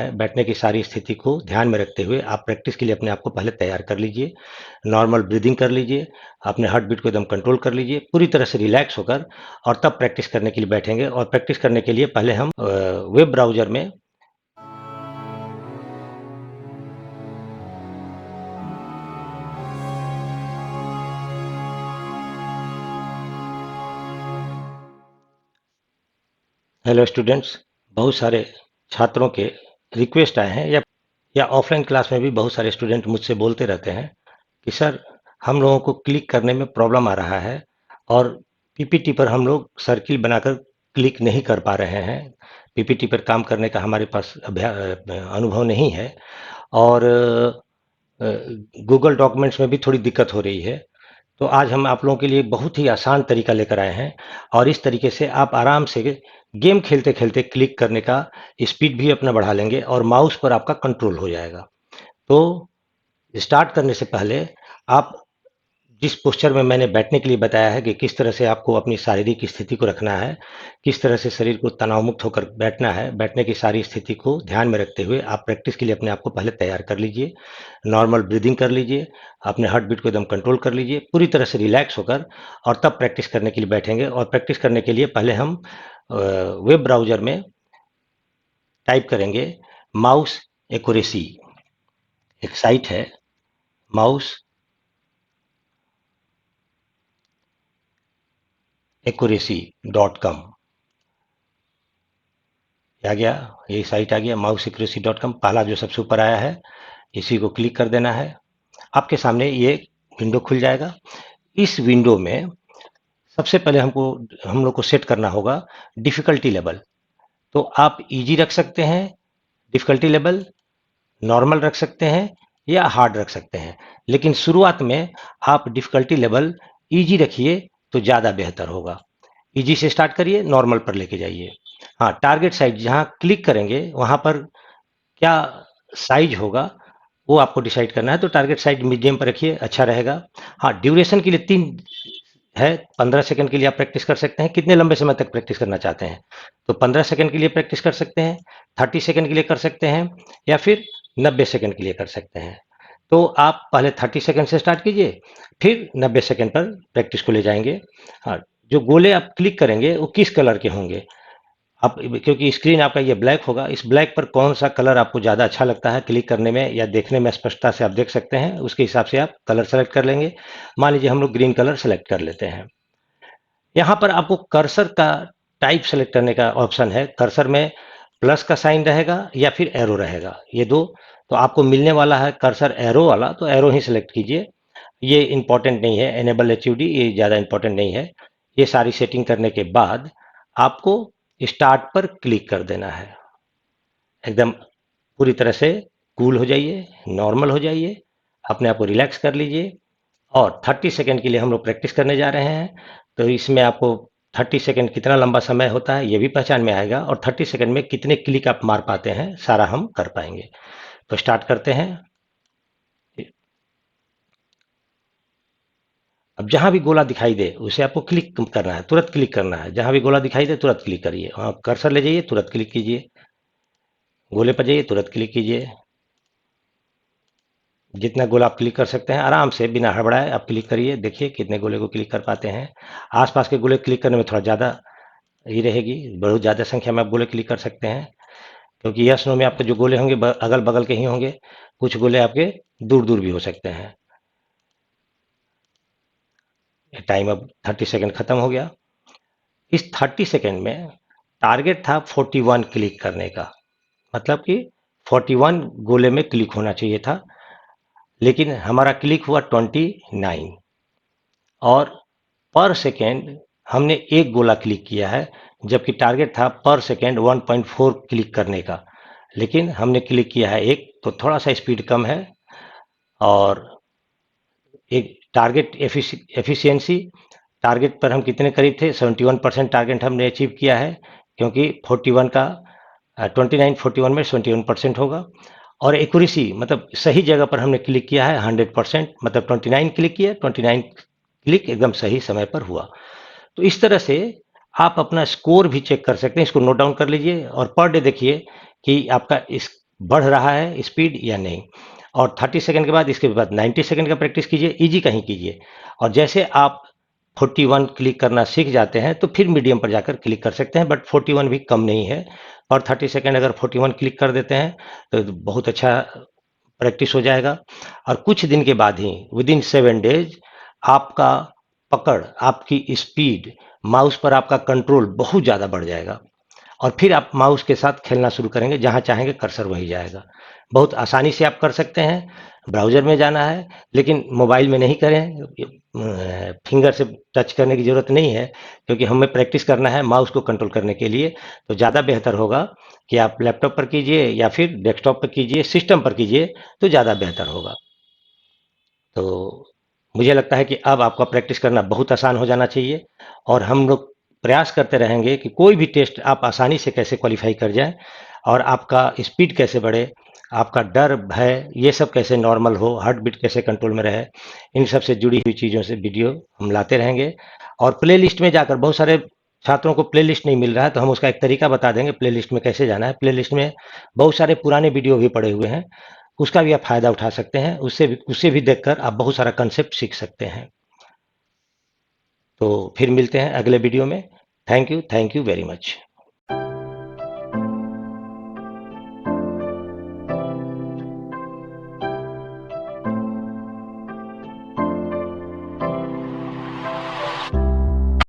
है, बैठने की सारी स्थिति को ध्यान में रखते हुए आप प्रैक्टिस के लिए अपने आप को पहले तैयार कर लीजिए। नॉर्मल ब्रीदिंग कर लीजिए, अपने हार्ट बीट को एकदम कंट्रोल कर लीजिए, पूरी तरह से रिलैक्स होकर और तब प्रैक्टिस करने के लिए बैठेंगे। और प्रैक्टिस करने के लिए पहले हम वेब ब्राउज़र में हेलो स्टूडेंट्स, बहुत सारे छात्रों के रिक्वेस्ट आए हैं या ऑफलाइन क्लास में भी बहुत सारे स्टूडेंट मुझसे बोलते रहते हैं कि सर, हम लोगों को क्लिक करने में प्रॉब्लम आ रहा है और पीपीटी पर हम लोग सर्किल बनाकर क्लिक नहीं कर पा रहे हैं। पीपीटी पर काम करने का हमारे पास अनुभव नहीं है और गूगल डॉक्यूमेंट्स में भी थोड़ी दिक्कत हो रही है। तो आज हम आप लोगों के लिए बहुत ही आसान तरीका लेकर आए हैं और इस तरीके से आप आराम से गेम खेलते-खेलते क्लिक करने का स्पीड भी अपना बढ़ा लेंगे और माउस पर आपका कंट्रोल हो जाएगा। तो स्टार्ट करने से पहले आप जिस पोस्चर में मैंने बैठने के लिए बताया है कि किस तरह से आपको अपनी शारीरिक स्थिति को रखना है, किस तरह से शरीर को तनाव मुक्त होकर बैठना है, बैठने की सारी स्थिति को ध्यान में रखते हुए आप प्रैक्टिस के लिए अपने आप को पहले तैयार कर लीजिए। नॉर्मल ब्रीदिंग कर लीजिए, अपने हार्ट बीट को एकदम कंट्रोल कर लीजिए, पूरी तरह से रिलैक्स होकर और तब प्रैक्टिस करने के लिए बैठेंगे। और प्रैक्टिस करने के लिए पहले हम वेब ब्राउज़र में टाइप करेंगे माउस एक्यूरेसी। एक साइट है माउस accuracy.com। आ गया, यही साइट आ गया mousecuracy.com। पहला जो सबसे ऊपर आया है इसी को क्लिक कर देना है। आपके सामने ये विंडो खुल जाएगा। इस विंडो में सबसे पहले हम लोग को सेट करना होगा डिफ़िकल्टी लेवल। तो आप इजी रख सकते हैं डिफ़िकल्टी लेवल, नॉर्मल रख सकते हैं या हार्ड रख सकते हैं, लेकिन शुरुआत में आप डिफ़िकल्टी लेवल इजी रखिए तो ज़्यादा बेहतर होगा। इजी से स्टार्ट करिए, नॉर्मल पर लेके जाइए। हाँ, टारगेट साइज जहाँ क्लिक करेंगे वहाँ पर क्या साइज होगा वो आपको डिसाइड करना है। तो टारगेट साइज मीडियम पर रखिए, अच्छा रहेगा। हाँ, ड्यूरेशन के लिए 3 है। 15 सेकंड के लिए आप प्रैक्टिस कर सकते हैं। कितने लंबे समय तक प्रैक्टिस करना चाहते हैं? तो 15 सेकंड के लिए प्रैक्टिस कर सकते हैं, 30 सेकंड के लिए कर सकते हैं या फिर 90 सेकंड के लिए कर सकते हैं। तो आप पहले 30 सेकंड से स्टार्ट कीजिए, फिर 90 सेकंड पर प्रैक्टिस को ले जाएंगे। हाँ, जो गोले आप क्लिक करेंगे वो किस कलर के होंगे? आप क्योंकि स्क्रीन आपका ये ब्लैक होगा, इस ब्लैक पर कौन सा कलर आपको ज़्यादा अच्छा लगता है क्लिक करने में या देखने में स्पष्टता से आप देख सकते हैं, उसके हिसाब से आप कलर सेलेक्ट कर लेंगे। मान लीजिए हम लोग ग्रीन कलर सेलेक्ट कर लेते हैं। यहाँ पर आपको कर्सर का टाइप सेलेक्ट करने का ऑप्शन है। कर्सर में प्लस का साइन रहेगा या फिर एरो रहेगा, ये दो। तो आपको मिलने वाला है कर्सर एरो वाला, तो एरो ही सेलेक्ट कीजिए। ये इंपॉर्टेंट नहीं है, एनेबल एचयूडी ये ज़्यादा इंपॉर्टेंट नहीं है। ये सारी सेटिंग करने के बाद आपको स्टार्ट पर क्लिक कर देना है। एकदम पूरी तरह से कूल हो जाइए, नॉर्मल हो जाइए, अपने आप को रिलैक्स कर लीजिए और 30 सेकंड के लिए हम लोग प्रैक्टिस करने जा रहे हैं। तो इसमें आपको 30 सेकंड कितना लंबा समय होता है ये भी पहचान में आएगा और 30 सेकंड में कितने क्लिक आप मार पाते हैं सारा हम कर पाएंगे। तो स्टार्ट करते हैं। अब जहां भी गोला दिखाई दे उसे आपको क्लिक करना है, तुरंत क्लिक करना है। जहां भी गोला दिखाई दे तुरंत क्लिक करिए, वहां कर्सर ले जाइए, तुरंत क्लिक कीजिए। गोले पर जाइए, तुरंत क्लिक कीजिए। जितना गोला आप क्लिक कर सकते हैं आराम से बिना हड़बड़ाए आप क्लिक करिए। देखिए कितने गोले को क्लिक कर पाते हैं। आसपास के गोले क्लिक करने में थोड़ा ज़्यादा ही रहेगी, बहुत ज़्यादा संख्या में आप गोले क्लिक कर सकते हैं क्योंकि यस नो में आपके जो गोले होंगे अगल बगल के ही होंगे, कुछ गोले आपके दूर दूर भी हो सकते हैं। टाइम अब 30 सेकंड खत्म हो गया। इस 30 सेकंड में टारगेट था 41 क्लिक करने का, मतलब कि 41 गोले में क्लिक होना चाहिए था, लेकिन हमारा क्लिक हुआ 29 और पर सेकेंड हमने एक गोला क्लिक किया है, जबकि टारगेट था पर सेकेंड 1.4 क्लिक करने का, लेकिन हमने क्लिक किया है एक, तो थोड़ा सा स्पीड कम है। और एक टारगेट एफिशिएंसी, टारगेट पर हम कितने करीब थे? 71% टारगेट हमने अचीव किया है, क्योंकि 41 का 29 41 में 71% होगा। और एक्यूरेसी मतलब सही जगह पर हमने क्लिक किया है 100%, मतलब 29 क्लिक किया, 29 क्लिक एकदम सही समय पर हुआ। तो इस तरह से आप अपना स्कोर भी चेक कर सकते हैं। इसको नोट डाउन कर लीजिए और पर डे देखिए कि आपका इस बढ़ रहा है स्पीड या नहीं। और 30 सेकंड के बाद इसके बाद 90 सेकंड का प्रैक्टिस कीजिए, इजी कहीं कीजिए। और जैसे आप 41 क्लिक करना सीख जाते हैं तो फिर मीडियम पर जाकर क्लिक कर सकते हैं, बट 41 भी कम नहीं है। और 30 सेकंड अगर 41 क्लिक कर देते हैं तो बहुत अच्छा प्रैक्टिस हो जाएगा। और कुछ दिन के बाद ही विदिन 7 डेज आपका पकड़, आपकी स्पीड, माउस पर आपका कंट्रोल बहुत ज़्यादा बढ़ जाएगा। और फिर आप माउस के साथ खेलना शुरू करेंगे, जहाँ चाहेंगे कर्सर वहीं जाएगा। बहुत आसानी से आप कर सकते हैं। ब्राउज़र में जाना है, लेकिन मोबाइल में नहीं करें, फिंगर से टच करने की ज़रूरत नहीं है, क्योंकि हमें प्रैक्टिस करना है माउस को कंट्रोल करने के लिए। तो ज़्यादा बेहतर होगा कि आप लैपटॉप पर कीजिए या फिर डेस्कटॉप पर कीजिए, सिस्टम पर कीजिए तो ज़्यादा बेहतर होगा। तो मुझे लगता है कि अब आपका प्रैक्टिस करना बहुत आसान हो जाना चाहिए, और हम लोग प्रयास करते रहेंगे कि कोई भी टेस्ट आप आसानी से कैसे क्वालिफाई कर जाएं, और आपका स्पीड कैसे बढ़े, आपका डर, भय, ये सब कैसे नॉर्मल हो, हार्ट बीट कैसे कंट्रोल में रहे। इन सब से जुड़ी हुई चीज़ों से वीडियो हम लाते रहेंगे। और प्ले लिस्ट में जाकर, बहुत सारे छात्रों को प्ले लिस्ट नहीं मिल रहा है, तो हम उसका एक तरीका बता देंगे प्ले लिस्ट में कैसे जाना है। प्ले लिस्ट में बहुत सारे पुराने वीडियो भी पड़े हुए हैं, उसका भी आप फ़ायदा उठा सकते हैं। उससे भी देखकर आप बहुत सारा कंसेप्ट सीख सकते हैं। तो फिर मिलते हैं अगले वीडियो में। Thank you very much.